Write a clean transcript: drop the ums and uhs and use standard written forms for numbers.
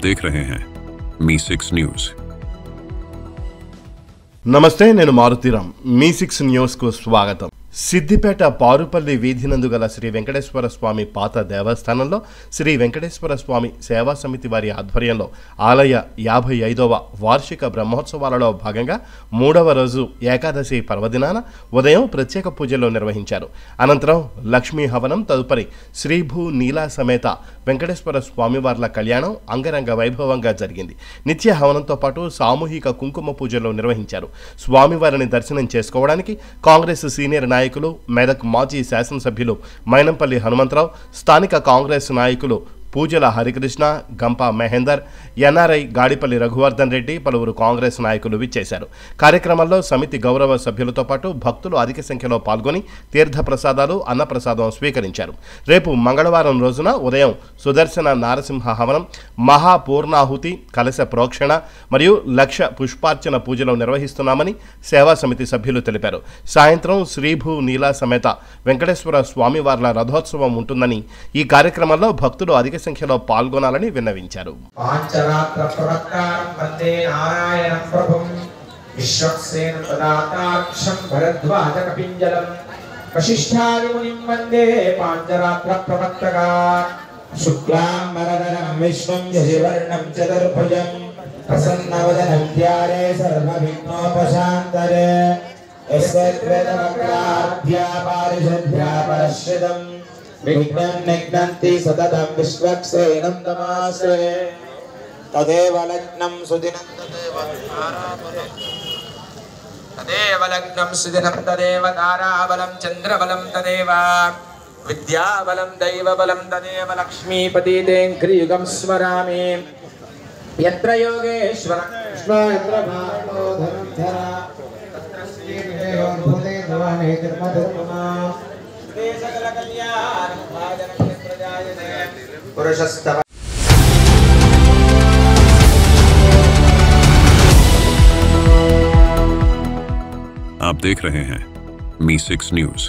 आप देख रहे हैं मी6 न्यूज। నమస్తే, నేను మారుతీరామ్. మీ6 న్యూస్కు స్వాగతం. సిద్దిపేట పారుపల్లి వీధినందు గల శ్రీ వెంకటేశ్వర స్వామి పాత దేవస్థానంలో శ్రీ వెంకటేశ్వర స్వామి సేవా సమితి వారి ఆధ్వర్యంలో ఆలయ 55వ వార్షిక బ్రహ్మోత్సవాలలో భాగంగా 3వ రోజు ఏకాదశి పర్వదినాన ఉదయం ప్రత్యేక పూజలు నిర్వహించారు. అనంతరం లక్ష్మీ హవనం, తదుపరి శ్రీభూ నీలా సమేత వెంకటేశ్వర స్వామివార్ల కళ్యాణం అంగరంగ వైభవంగా జరిగింది. నిత్య హవనంతో పాటు సామూహిక కుంకుమ పూజలు నిర్వహించారు. స్వామివారిని దర్శనం చేసుకోవడానికి కాంగ్రెస్ సీనియర్ నాయకులు, మెదక్ మాజీ శాసనసభ్యులు మైనంపల్లి హనుమంతరావు, స్థానిక కాంగ్రెస్ నాయకులు పూజల హరికృష్ణ, గంప మహేందర్, ఎన్ఆర్ఐ గాడిపల్లి రఘువర్ధన్ రెడ్డి, పలువురు కాంగ్రెస్ నాయకులు విచ్చేశారు. కార్యక్రమంలో సమితి గౌరవ సభ్యులతో పాటు భక్తులు అధిక సంఖ్యలో పాల్గొని తీర్థప్రసాదాలు, అన్నప్రసాదం స్వీకరించారు. రేపు మంగళవారం రోజున ఉదయం సుదర్శన నారసింహ హవనం, మహాపూర్ణాహుతి, కలశ ప్రోక్షణ మరియు లక్ష పుష్పార్చన పూజలు నిర్వహిస్తున్నామని సేవా సమితి సభ్యులు తెలిపారు. సాయంత్రం శ్రీభూ నీలా సమేత వెంకటేశ్వర స్వామివార్ల రథోత్సవం ఉంటుందని, ఈ కార్యక్రమంలో భక్తులు అధిక సంఖ్యలో పాల్గొనాలని విన్నవించారు. विघ्नं निघ्नन्ति सततं विश्वक्सेनं नमास्ते तदेव लग्नं सुदिनं तदेव ताराबलं चन्द्रबलं तदेव विद्याबलं दैवबलं तदेव लक्ष्मीपतितेऽङ्घ्रियुगं स्मरामि यत्र योगेश्वर कृष्ण यत्र भागो धनुर्धरा तत्र श्रीदेवोर्भूते नवाने धर्मधर्ममा सकल कल्याण भाजनं प्रजायते पुरुषस्तव। आप देख रहे हैं मी6 न्यूज।